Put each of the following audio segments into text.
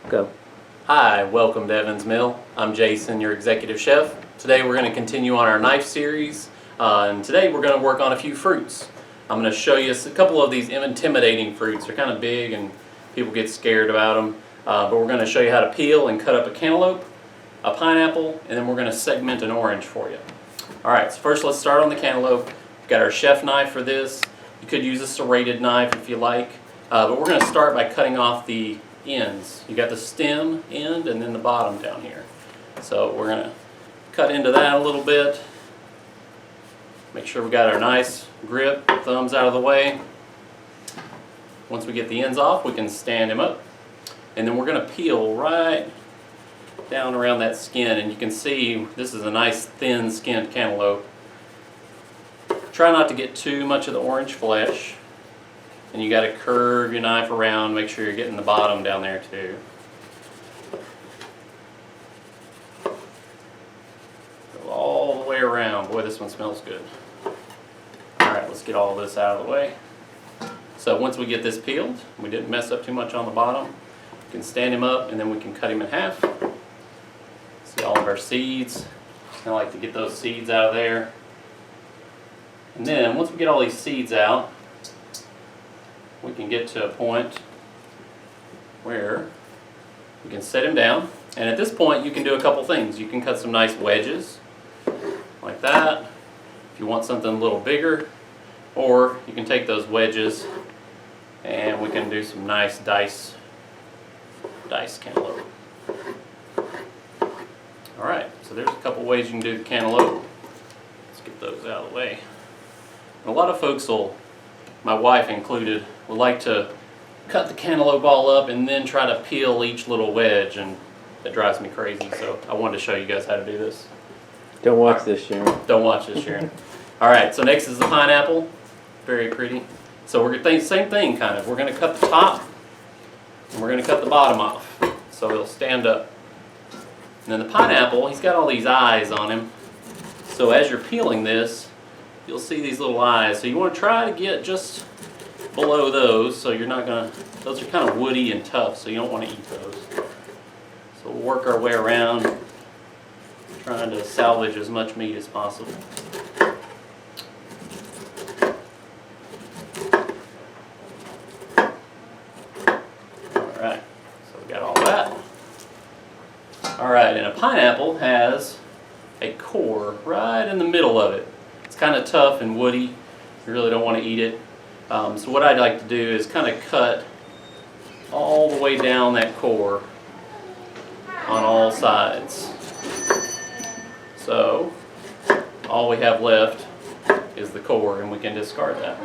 Go. Hi, welcome to Evans Mill. I'm Jason, your executive chef. Today we're going to continue on our knife series, and today we're going to work on a few fruits. I'm going to show you a couple of these intimidating fruits. They're kind of big and people get scared about them, but we're going to show you how to peel and cut up a cantaloupe, a pineapple, and then we're going to segment an orange for you. Alright, so first let's start on the cantaloupe. We've got our chef knife for this. You could use a serrated knife if you like, but we're going to start by cutting off the ends. You got the stem end and then the bottom down here. So we're going to cut into that a little bit. Make sure we got our nice grip, thumbs out of the way. Once we get the ends off, we can stand him up. And then we're going to peel right down around that skin, and you can see this is a nice thin skinned cantaloupe. Try not to get too much of the orange flesh. And you got to curve your knife around, make sure you're getting the bottom down there too. Go all the way around. Boy, this one smells good. Alright, let's get all this out of the way. So once we get this peeled, we didn't mess up too much on the bottom, we can stand him up and then we can cut him in half. See all of our seeds. I like to get those seeds out of there. And then once we get all these seeds out, we can get to a point where we can set him down, and at this point you can do a couple things. You can cut some nice wedges like that if you want something a little bigger, or you can take those wedges and we can do some nice dice cantaloupe. Alright, so there's a couple ways you can do the cantaloupe. Let's get those out of the way. And a lot of folks will, my wife included, would like to cut the cantaloupe all up and then try to peel each little wedge, and that drives me crazy, so I wanted to show you guys how to do this. Don't watch this, Sharon. Don't watch this, Sharon. Alright, so next is the pineapple. Very pretty. So we're going to do the same thing kind of. We're going to cut the top and we're going to cut the bottom off so it'll stand up. And then the pineapple, he's got all these eyes on him. So as you're peeling this, you'll see these little eyes. So you want to try to get just below those, so you're not going to, those are kind of woody and tough, so you don't want to eat those. So we'll work our way around, trying to salvage as much meat as possible. Alright, so we got all that. Alright, and a pineapple has a core right in the middle of it. It's kind of tough and woody. You really don't want to eat it. So what I'd like to do is kind of cut all the way down that core on all sides. So all we have left is the core, and we can discard that.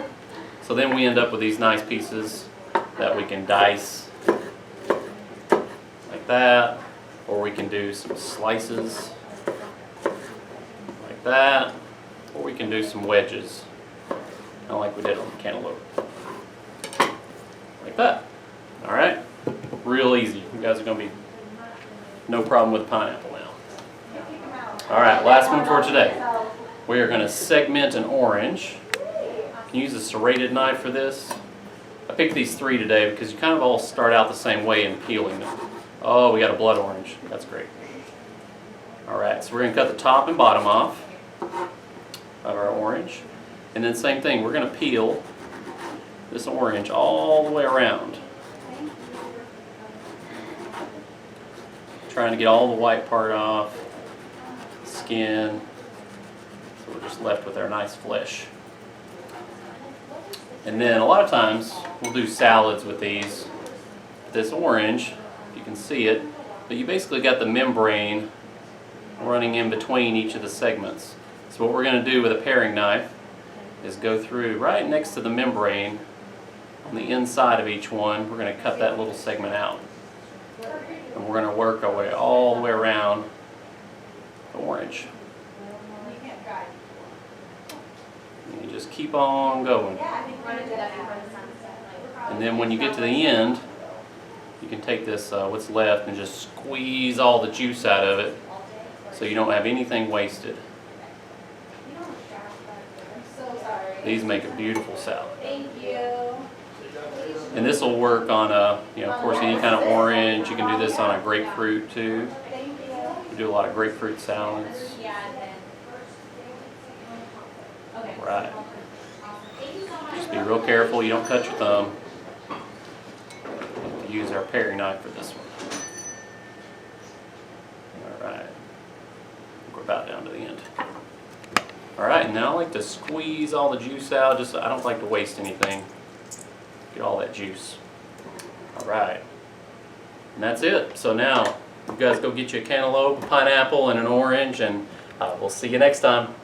So then we end up with these nice pieces that we can dice like that, or we can do some slices like that, or we can do some wedges, kind of like we did on the cantaloupe. Like that. Alright? Real easy. You guys are going to be no problem with pineapple now. Alright, last one for today. We are going to segment an orange. You can use a serrated knife for this. I picked these three today because you kind of all start out the same way in peeling them. Oh, we got a blood orange. That's great. Alright, so we're going to cut the top and bottom off of our orange. And then same thing, we're going to peel this orange all the way around. Trying to get all the white part off, skin, so we're just left with our nice flesh. And then a lot of times we'll do salads with these. This orange, you can see it, but you basically got the membrane running in between each of the segments. So what we're going to do with a paring knife is go through right next to the membrane on the inside of each one. We're going to cut that little segment out, and we're going to work our way all the way around the orange. And you just keep on going. And then when you get to the end, you can take this what's left and just squeeze all the juice out of it so you don't have anything wasted. These make a beautiful salad. Thank you. And this will work on of course, any kind of orange. You can do this on a grapefruit too. We do a lot of grapefruit salads. Right. Just be real careful you don't cut your thumb. We'll use our paring knife for this one. Alright. We're about down to the end. Alright, now I like to squeeze all the juice out. I don't like to waste anything. Get all that juice. Alright. And that's it. So now, you guys go get you a cantaloupe, a pineapple, and an orange, and we'll see you next time.